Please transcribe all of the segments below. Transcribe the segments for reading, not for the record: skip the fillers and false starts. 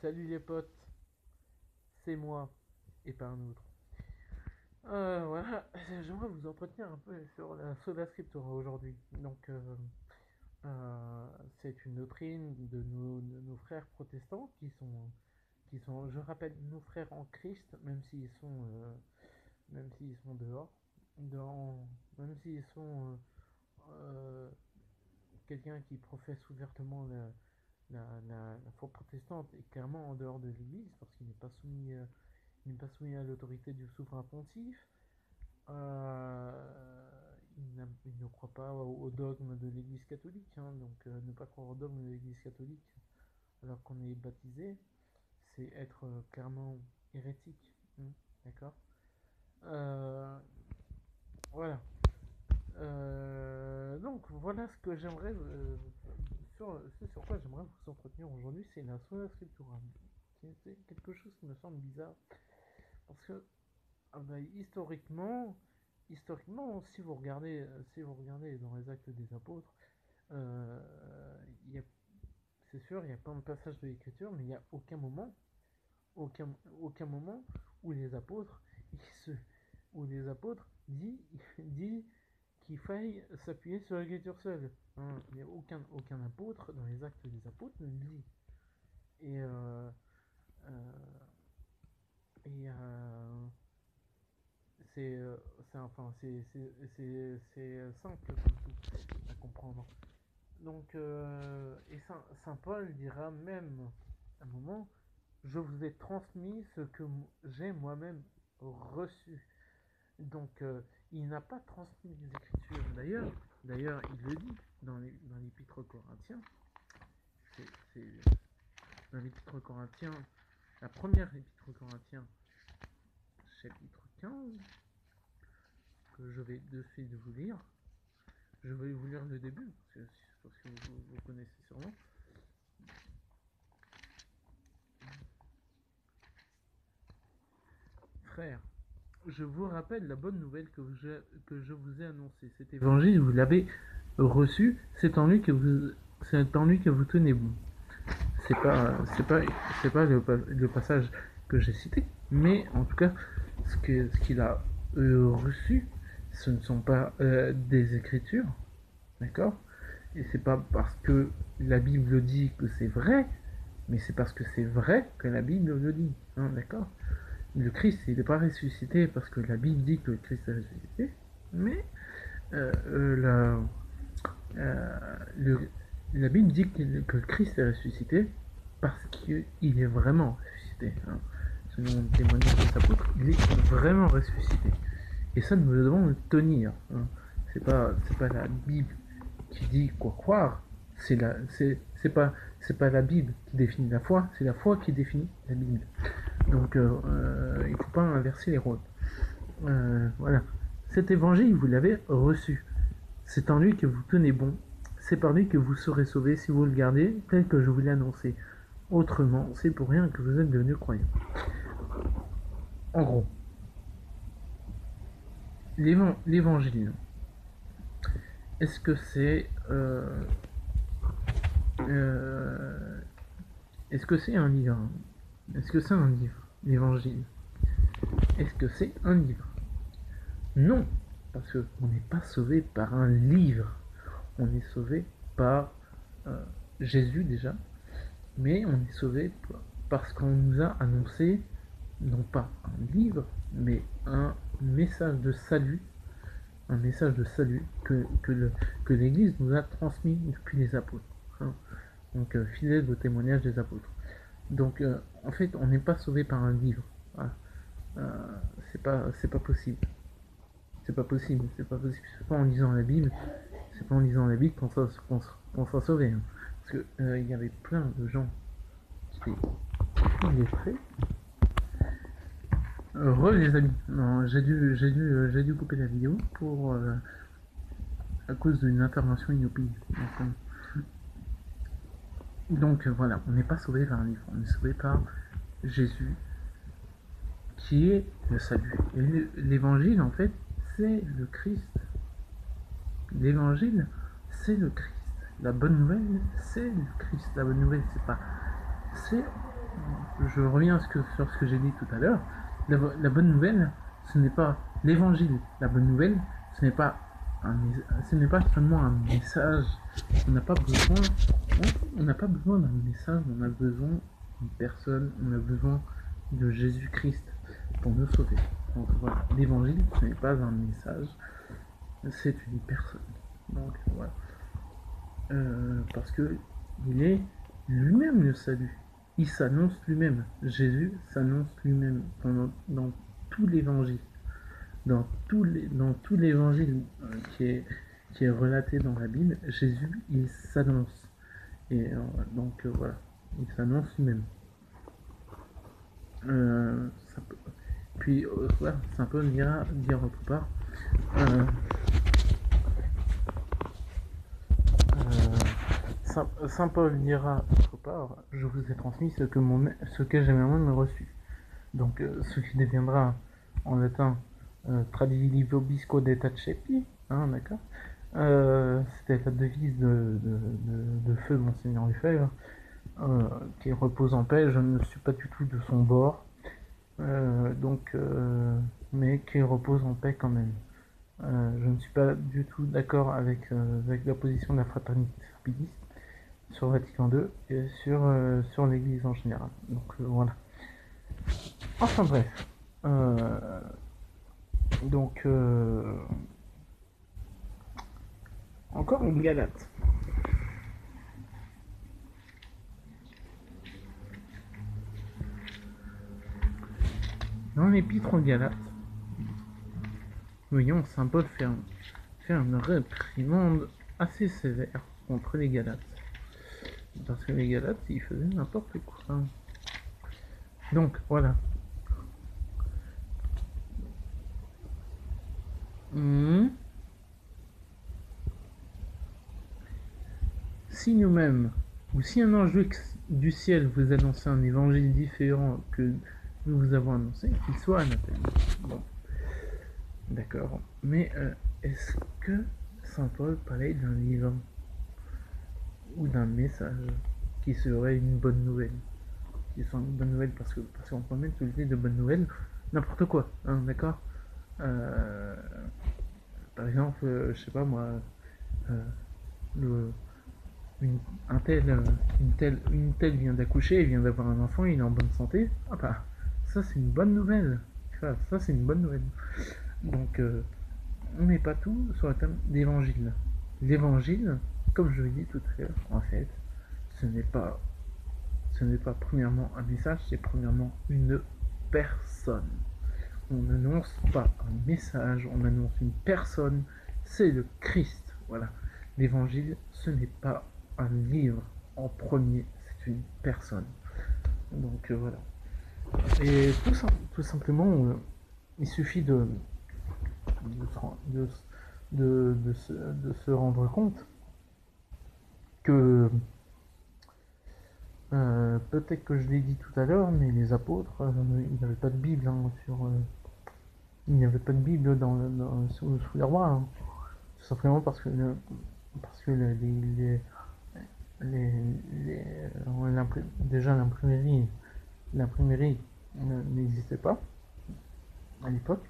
Salut les potes, c'est moi et pas un autre. Voilà, j'aimerais vous entretenir un peu sur la Sola Scriptura aujourd'hui. Euh, c'est une doctrine de nos frères protestants qui sont, je rappelle, nos frères en Christ, même s'ils sont dehors, même s'ils sont euh, quelqu'un qui professe ouvertement la foi protestante est clairement en dehors de l'Église parce qu'il n'est pas soumis. Il n'est pas soumis à l'autorité du souverain pontife. Il ne croit pas au dogme de l'Église catholique. Ne pas croire au dogme de l'Église catholique alors qu'on est baptisé, c'est être clairement hérétique. D'accord. Euh, Voilà. Donc voilà ce que j'aimerais ce sur quoi j'aimerais vous entretenir aujourd'hui, c'est la sola scriptura. C'est quelque chose qui me semble bizarre parce que historiquement, si vous regardez dans les actes des apôtres, euh, y a, c'est sûr, il y a plein de passages de l'écriture, mais il n'y a aucun, aucun moment où les apôtres, ils se, où les apôtres disent qu'il faille s'appuyer sur l'écriture seule. Il n'y a aucun apôtre dans les actes des apôtres ne le dit. Et euh, et c'est enfin c'est simple comme tout à comprendre. Et Saint Paul dira même à un moment, je vous ai transmis ce que j'ai moi-même reçu. Il n'a pas transmis les Écritures. D'ailleurs, il le dit dans l'Épître aux Corinthiens. C'est dans l'Épître aux Corinthiens, la première Épître aux Corinthiens, chapitre 15, que je vais de suite vous lire. Je vais vous lire le début, parce que vous connaissez sûrement. Frères, je vous rappelle la bonne nouvelle que je vous ai annoncée. Cet évangile, vous l'avez reçu, c'est en lui que vous tenez bon. C'est pas le passage que j'ai cité, mais en tout cas, ce qu'il a reçu, ce ne sont pas des écritures, d'accord. Et c'est pas parce que la Bible dit que c'est vrai, mais c'est parce que c'est vrai que la Bible le dit, d'accord. Le Christ, il n'est pas ressuscité parce que la Bible dit que le Christ est ressuscité, mais euh, euh, la, le, la Bible dit que le Christ est ressuscité parce qu'il est vraiment ressuscité. Selon le témoignage des apôtres, il est vraiment ressuscité. Et ça, nous devons le tenir. C'est pas la Bible qui dit quoi croire. C'est pas la Bible qui définit la foi, c'est la foi qui définit la Bible. Il ne faut pas inverser les rôles. Voilà. Cet évangile, vous l'avez reçu. C'est en lui que vous tenez bon. C'est par lui que vous serez sauvés si vous le gardez tel que je vous l'ai annoncé. Autrement, c'est pour rien que vous êtes devenus croyants. En gros, l'évangile, est-ce que c'est est-ce que c'est un livre? Est-ce que c'est un livre, l'évangile? Est-ce que c'est un livre? Non, parce qu'on n'est pas sauvé par un livre. On est sauvé par Jésus déjà, mais on est sauvé parce qu'on nous a annoncé non pas un livre, mais un message de salut, que l'Église nous a transmis depuis les apôtres. Fidèle au témoignage des apôtres. En fait, on n'est pas sauvé par un livre. Voilà. C'est pas possible. C'est pas possible. C'est pas possible. C'est pas en lisant la Bible. C'est pas en lisant la Bible qu'on sera sauvé. Parce que il y avait plein de gens qui étaient illettrés. Les amis. Non, j'ai dû couper la vidéo à cause d'une intervention inopinée. Voilà, on n'est pas sauvé par un livre, on est sauvé par Jésus, qui est le salut. Et l'évangile, en fait, c'est le Christ. L'évangile, c'est le Christ. La bonne nouvelle, c'est le Christ. La bonne nouvelle, c'est pas. C'est je reviens sur ce que j'ai dit tout à l'heure. La bonne nouvelle, ce n'est pas l'évangile. La bonne nouvelle, ce n'est pas ce n'est pas seulement un message. On n'a pas besoin, on n'a pas besoin d'un message. On a besoin d'une personne. On a besoin de Jésus-Christ pour nous sauver. Donc voilà, l'évangile, ce n'est pas un message, c'est une personne. Donc voilà, parce que il est lui-même le salut. Il s'annonce lui-même. Jésus s'annonce lui-même dans tout l'évangile. Dans tout l'évangile qui est relaté dans la Bible, Jésus, il s'annonce. Et voilà, il s'annonce lui-même. Puis, voilà, Saint Paul dire autre part. Saint Paul dira autre part, je vous ai transmis ce que j'ai moi-même reçu. Donc, ce qui deviendra en latin tradivi vobisco detacepi, hein, d'accord. C'était la devise de feu Monseigneur Lefebvre, qui repose en paix. Je ne suis pas du tout de son bord, mais qui repose en paix quand même. Je ne suis pas du tout d'accord avec la position de la fraternité serpilliste sur Vatican II et sur l'Église en général. Donc voilà. Enfin bref. Encore une Galate. Dans l'épître aux Galates, voyons, Saint Paul fait une réprimande assez sévère contre les Galates. Parce que les Galates, ils faisaient n'importe quoi. Donc, voilà. Si nous-mêmes, ou si un ange du ciel vous annonce un évangile différent que nous vous avons annoncé, qu'il soit anathème. Bon. D'accord. Mais est-ce que Saint Paul parlait d'un livre ou d'un message qui serait une bonne nouvelle? Qui soit une bonne nouvelle parce qu'on peut mettre sous le de bonne nouvelle n'importe quoi, hein, d'accord. Par exemple, je sais pas moi, une telle vient d'accoucher, il vient d'avoir un enfant, il est en bonne santé. Ah bah, ça c'est une bonne nouvelle. Ça c'est une bonne nouvelle. Donc, on met pas tout sur le thème d'évangile. L'évangile, comme je l'ai dit tout à l'heure, en fait, ce n'est pas premièrement un message, c'est premièrement une personne. On n'annonce pas un message, on annonce une personne, c'est le Christ. Voilà. L'évangile, ce n'est pas un livre en premier, c'est une personne. Donc voilà. Et tout simplement, il suffit de se rendre compte que peut-être que je l'ai dit tout à l'heure, mais les apôtres, il n'y avait pas de Bible il n'y avait pas de Bible sous les rois, hein. Tout simplement parce que déjà l'imprimerie n'existait pas à l'époque,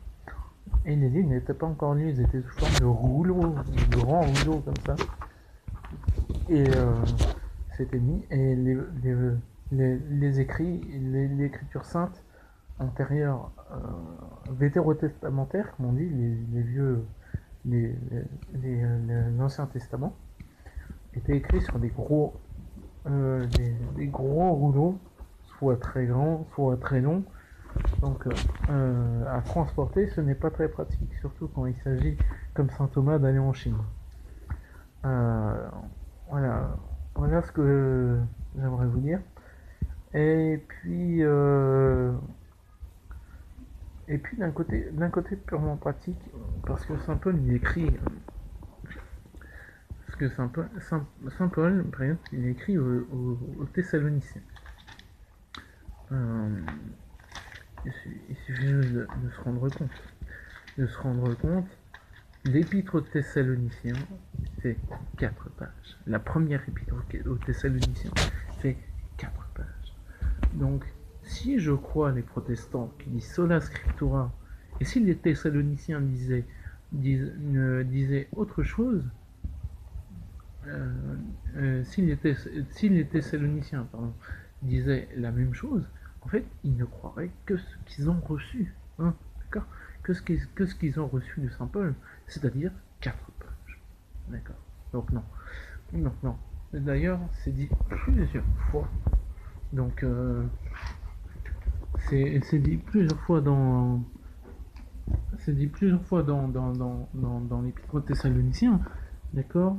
et les livres n'étaient pas encore lus, ils étaient sous forme de rouleaux, de grands rouleaux comme ça, et c'était mis, et les écrits, l'écriture sainte antérieure, vétérotestamentaire, comme on dit, les vieux, l'Ancien Testament, était écrit sur des gros rouleaux, soit très grands, soit très longs. Donc à transporter, ce n'est pas très pratique, surtout quand il s'agit, comme saint Thomas, d'aller en Chine. Voilà ce que j'aimerais vous dire. Et puis d'un côté purement pratique, parce que Saint Paul il écrit, parce que Saint Paul, par exemple, il écrit aux Thessaloniciens. Il suffit de se rendre compte. L'épître aux Thessaloniciens fait 4 pages. La première épître aux Thessaloniciens fait 4 pages. Donc, si je crois les protestants qui disent sola scriptura, et si les Thessaloniciens disaient autre chose, si les Thessaloniciens pardon, disaient la même chose, en fait, ils ne croiraient que ce qu'ils ont reçu, hein, d'accord, que ce qu'ils ont reçu de Saint Paul, c'est-à-dire 4 pages, d'accord. Donc non, non, non. D'ailleurs, c'est dit plusieurs fois. Donc, c'est dit plusieurs fois dans. C'est dit plusieurs fois dans l'Épître aux Thessaloniciens, d'accord.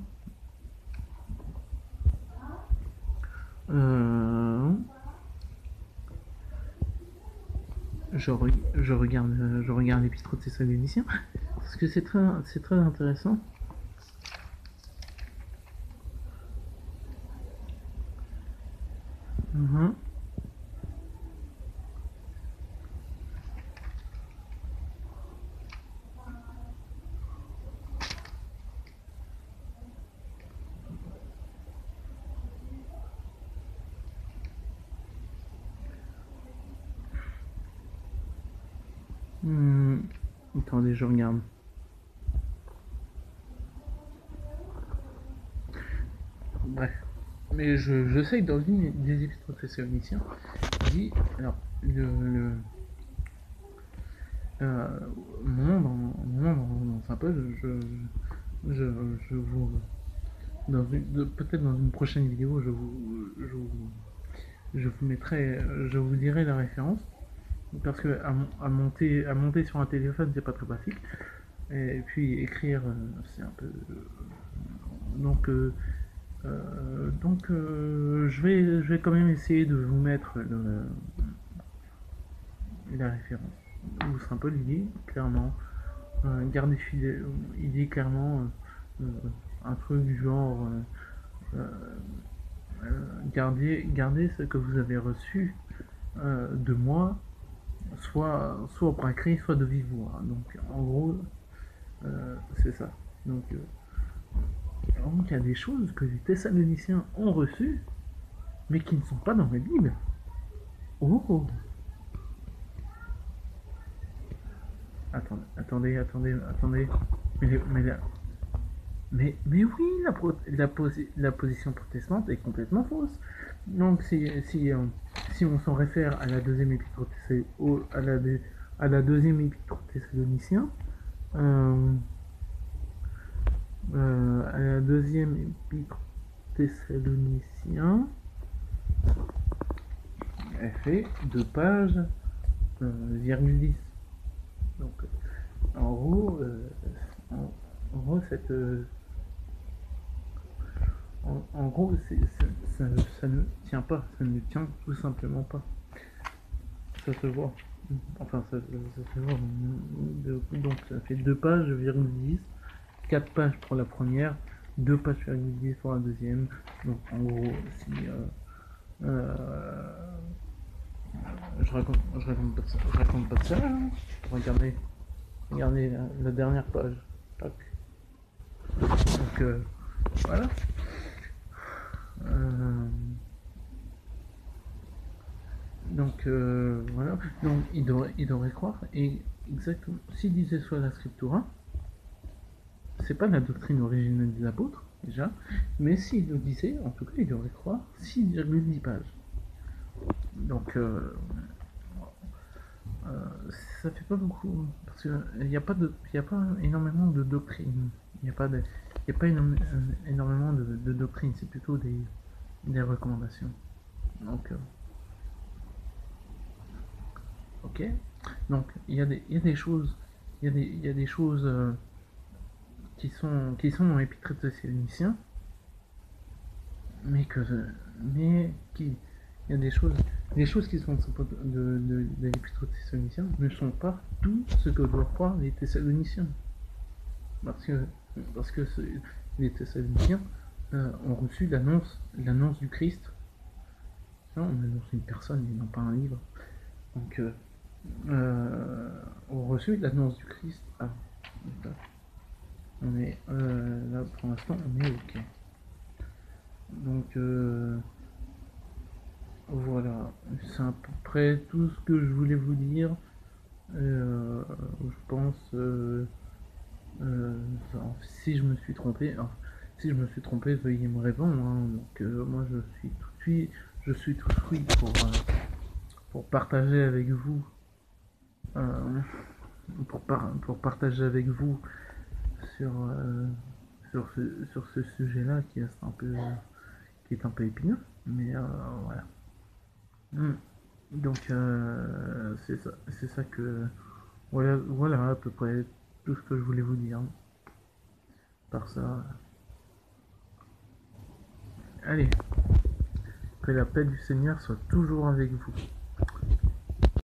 euh, je regarde l'Épître aux Thessaloniciens parce que c'est très intéressant. Mhm. Hmm, attendez, je regarde. Bref. Mais je sais que dans une des épîtres aux Thessaloniciens, il dit. Alors, euh, dans Saint Paul, je, je vous. Peut-être dans une prochaine vidéo, je vous mettrai. Je vous dirai la référence. Parce que à monter sur un téléphone, c'est pas très pratique. Et puis écrire, c'est un peu. Donc, je vais quand même essayer de vous mettre la référence. Ou c'est un peu l'idée, clairement. Garder fidèle, il dit clairement un truc du genre gardez ce que vous avez reçu de moi, soit par écrit, soit de vive voix. Donc en gros, c'est ça. Donc, il y a des choses que les Thessaloniciens ont reçues, mais qui ne sont pas dans la Bible. Oh, attendez. Mais, mais, mais oui, la position protestante est complètement fausse. Donc si on s'en réfère à la deuxième épître à la deuxième épître Thessaloniciens, euh, à la deuxième épître Thessaloniciens, elle fait 2 pages, virgule 10. Donc en gros, en gros cette en gros, ça ne tient pas, ça ne tient tout simplement pas. Ça se voit. Enfin, ça se voit. Donc, ça fait 2 pages, virgule 10, 4 pages pour la première, 2 pages, virgule 10 pour la deuxième. Donc, en gros, si. Euh, je raconte pas ça. Hein. Regardez, regardez la dernière page. Tac. Donc, voilà. Euh, Donc voilà, donc il devrait croire, et exactement, s'il disait soit la scriptura, c'est pas la doctrine originelle des apôtres, déjà, mais s'il le disait, en tout cas, il devrait croire 6,10 pages. Donc ça fait pas beaucoup, parce qu'il n'y a, y a pas énormément de doctrine, il n'y a pas, y a pas énormément de doctrine, c'est plutôt des recommandations. Donc, ok. Donc, il y a des choses, il y a des choses qui sont dans l'épître de Thessaloniciens, mais que, mais qui, il y a des choses qui sont de l'épître de Thessaloniciens ne sont pas tout ce que doivent croire les Thessaloniciens, parce que, parce que les Thessaloniciens ont reçu l'annonce du Christ. Non, on annonce une personne et non pas un livre. Donc, ont reçu l'annonce du Christ. Ah, on est là pour l'instant, on est ok. Donc, Voilà, c'est à peu près tout ce que je voulais vous dire. Je pense, euh, si je me suis trompé, alors, si je me suis trompé, veuillez me répondre, hein. Donc moi je suis tout oui pour partager avec vous, euh, pour partager avec vous sur sur ce sujet-là qui est un peu épineux, mais voilà. Mm. Donc c'est ça que voilà à peu près tout ce que je voulais vous dire. Par ça, allez, que la paix du Seigneur soit toujours avec vous.